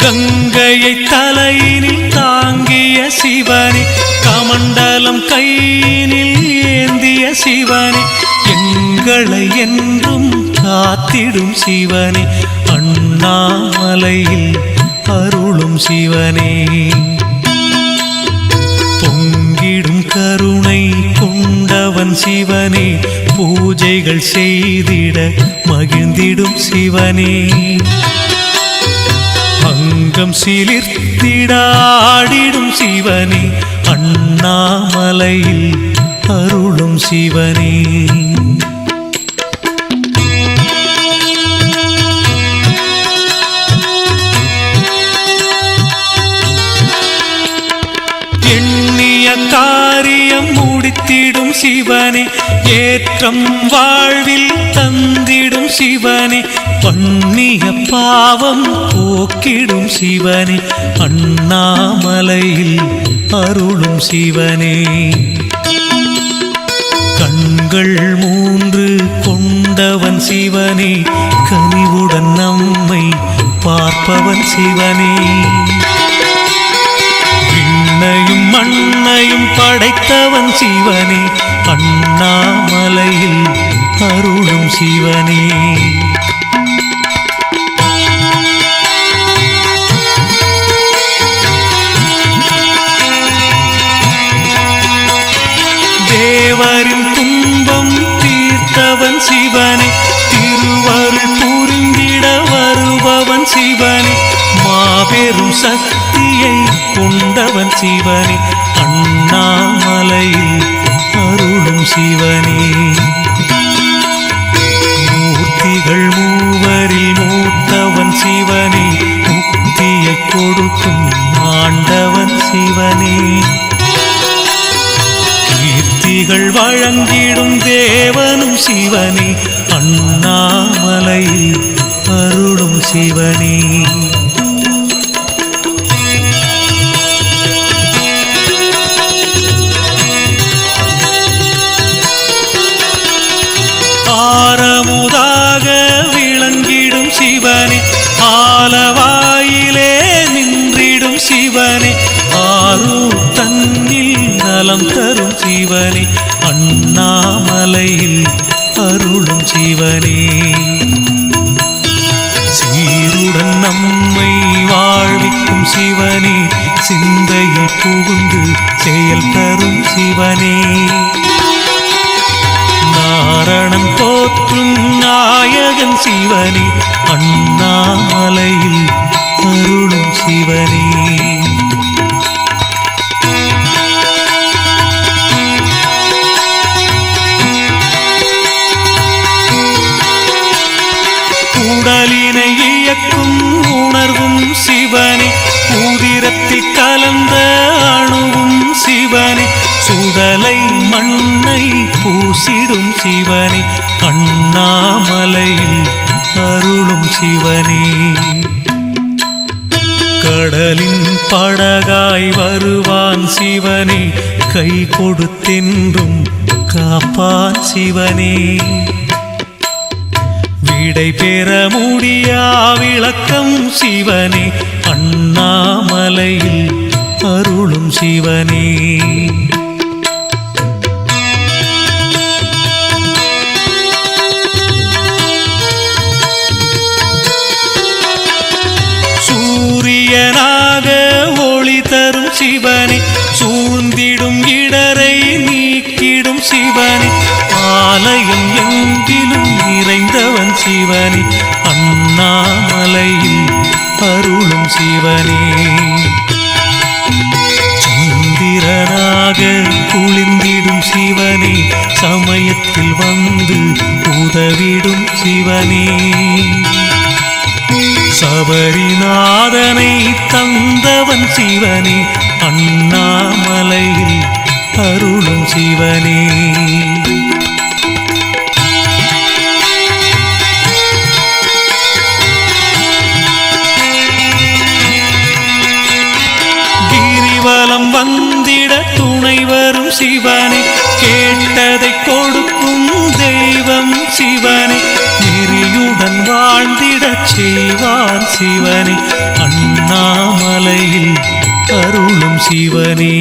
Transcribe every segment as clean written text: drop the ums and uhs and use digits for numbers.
கங்கையை தலையினில் தாங்கிய சிவனே, கமண்டலம் கையினில் ஏந்திய சிவனே, எங்களை என்றும் காத்திடும் சிவனே, அண்ணாமலையில் அருளும் சிவனே. பொங்கிடும் கருணை கொண்டவன் சிவனே, பூஜைகள் செய்திட மகிழ்ந்திடும் சிவனே, அங்கம் சிலிர்த்திட ஆடிடும் சிவனே, அண்ணாமலையில் அருளும் சிவனே. எண்ணிய காரியம் முடித்திடும் சிவனே, ஏற்றம் வாழ்வில் தந்திடும் சிவனே, பண்ணிய பாவம் போக்கிடும் சிவனே, அண்ணாமலையில் அருளும் சிவனே. கண்கள் 3 கொண்டவன் சிவனே, கனிவுடன் நம்மை பார்ப்பவன் சிவனே, விண்ணையும் மண்ணையும் படைத்தவன் சிவனே, அண்ணாமலையில் அருளும் சிவனே. தேவரின் துன்பம் தீர்த்தவன் சிவனே, திருவருள் புரிந்திட வருபவன் சிவனே, மாபெரும் சக்தியை கொண்டவன் சிவனே, அண்ணாமலையில் அருளும் சிவனே. மூர்த்திகள் மூவரில் மூத்தவன் சிவனே, முக்தியை கொடுக்கும் ஆண்டவன் சிவனே, கீர்த்திகள் வழங்கிடும் தேவனும் சிவனே, அண்ணாமலையில் அருளும் சிவனே. ஆரமுதாக விளங்கிடும் சிவனே, ஆலவாயிலே நின்றிடும் சிவனே, ஆரூர் தன்னில் நலம் தரும் சிவனே, அண்ணாமலையில் அருளும் சிவனே. சீருடன் நம்மை வாழ்விக்கும் சிவனே, சிந்தையில் புகுந்து செயல் தரும் சிவனே, நாரணன் போற்றும் நாயகன் சிவனே, அண்ணாமலையில் அருளும் சிவனே. உடலினை இயக்கும் உணர்வும் சிவனே, உதிரத்தில் கலந்த அணுவும் சிவனே, சுடலை மண்ணை பூசிடும் சிவனே, அண்ணாமலையில் அருளும் சிவனே. கடலின் படகாய் வருவான் சிவனே, கை கொடுத்தென்றும் காப்பான் சிவனே, விடை பெற முடியா விளக்கம் சிவனே, அண்ணாமலையில் அருளும் சிவனே. சூரியனாக ஒளி தரும் சிவனே, சூழ்ந்திடும் இடரை நீக்கிடும் சிவனே, ஆலயம் எங்கிலும் நிறைந்தவன் சிவனே, அண்ணாமலையில் அருளும் சிவனே. சந்திரனாக குளிர்ந்திடும் சிவனே, சமயத்தில் வந்து உதவிடும் சிவனே, சபரிநாதனை தந்தவன் சிவனே, அண்ணாமலையில் அருளும் சிவனே. கிரிவலம் வந்திட துணை வரும் சிவனே, கேட்டதை கொடுக்கும் தெய்வம் சிவனே, நெறியுடன் பண்புடன் வாழ்ந்திடச் செய்வான் சிவனே. அண்ணாமலையில் அருளும் சிவனே.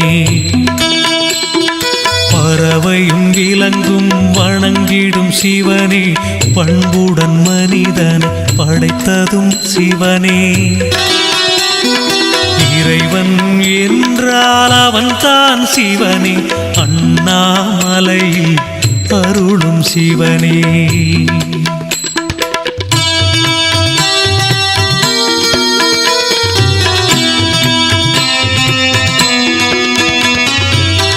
பறவையும் விலங்கும் வணங்கிடும் சிவனே. பண்புடன் மனிதன் படைத்ததும் சிவனே. இறைவன் என்றால் அவன் தான் சிவனே. அண்ணாமலையில் அருளும் சிவனே.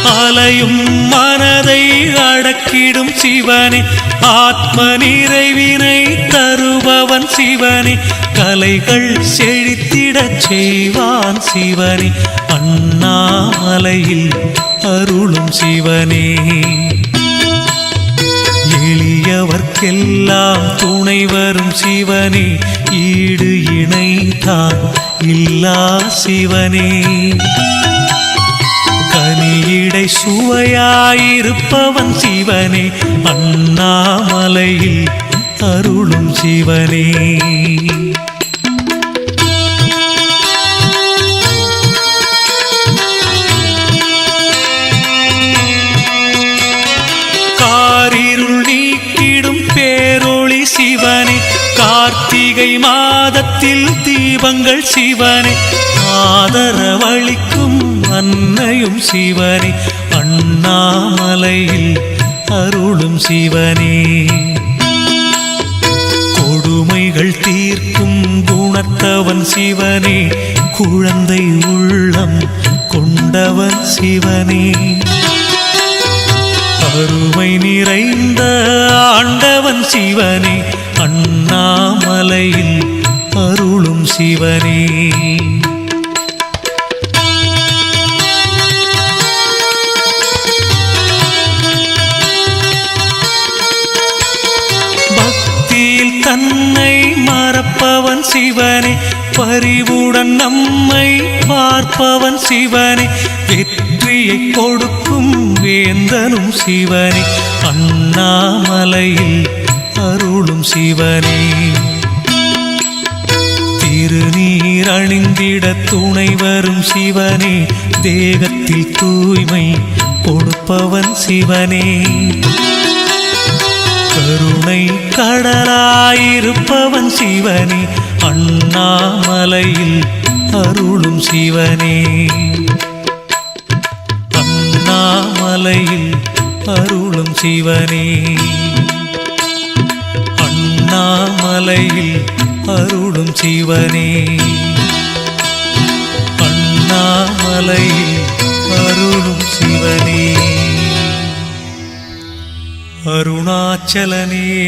அலையும் மனதை அடக்கிடும் சிவனே. ஆத்ம நிறைவினை தருபவன் சிவனே. கலைகள் செழித்திடச் செய்வான் சிவனே. அண்ணாமலையில் அருளும் சிவனே. எளியவர்க்கெல்லாம் துணை வரும் சிவனே. ஈடு இணைதான் இல்லா சிவனே. கனியிடை சுவையாயிருப்பவன் சிவனே. அண்ணாமலையில் அருளும் சிவனே. காரிருள் நீக்கிடும் பேரொளி சிவனே. கார்த்திகை மாதத்தில் தீபங்கள் சிவனே. ஆதரவளிக்கும் அன்னையும் சிவனே. அண்ணாமலையில் அருளும் சிவனே. கொடுமைகள் தீர்க்கும் குணத்தவன் சிவனே. குழந்தை உள்ளம் கொண்டவன் சிவனே. அருமை நிறைந்த ஆண்டவன் சிவனே. அண்ணாமலையில் அருளும் சிவனே. பக்தியில் தன்னை மறப்பவன் சிவனே. பரிவுடன் நம்மை பார்ப்பவன் சிவனே. வெற்றியை கொடுக்கும் வேந்தனும் சிவனே. அண்ணாமலையில் அருளும் சிவனே. திருநீர் அணிந்திட துணை வரும் சிவனே. தேகத்தில் தூய்மை கொடுப்பவன் சிவனே. கருணை கடலாயிருப்பவன் சிவனே. அண்ணாமலையில் அருளும் சிவனே. அண்ணாமலையில் அருளும் சிவனே. அண்ணாமலையில் அருளும் சிவனே. அண்ணாமலையில் அருளும் சிவனே. அருணாச்சலனே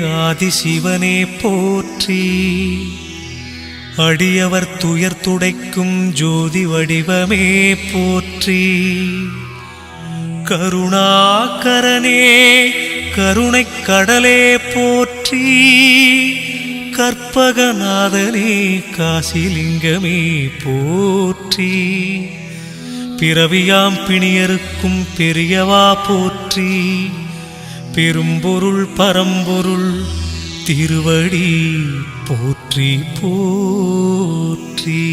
ஆதிசிவனே போற்றி. அடியவர் துயர் துடைக்கும் ஜோதி வடிவமே போற்றி. கருணாகரனே கருணைக் கடலே போற்றி. கற்பகநாதனே காசிலிங்கமே போற்றி. பிறவியாம் பிணியருக்கும் பெரியவா போற்றி. பெரும்பொருள் பரம்பொருள் திருவடி போற்றி போற்றி.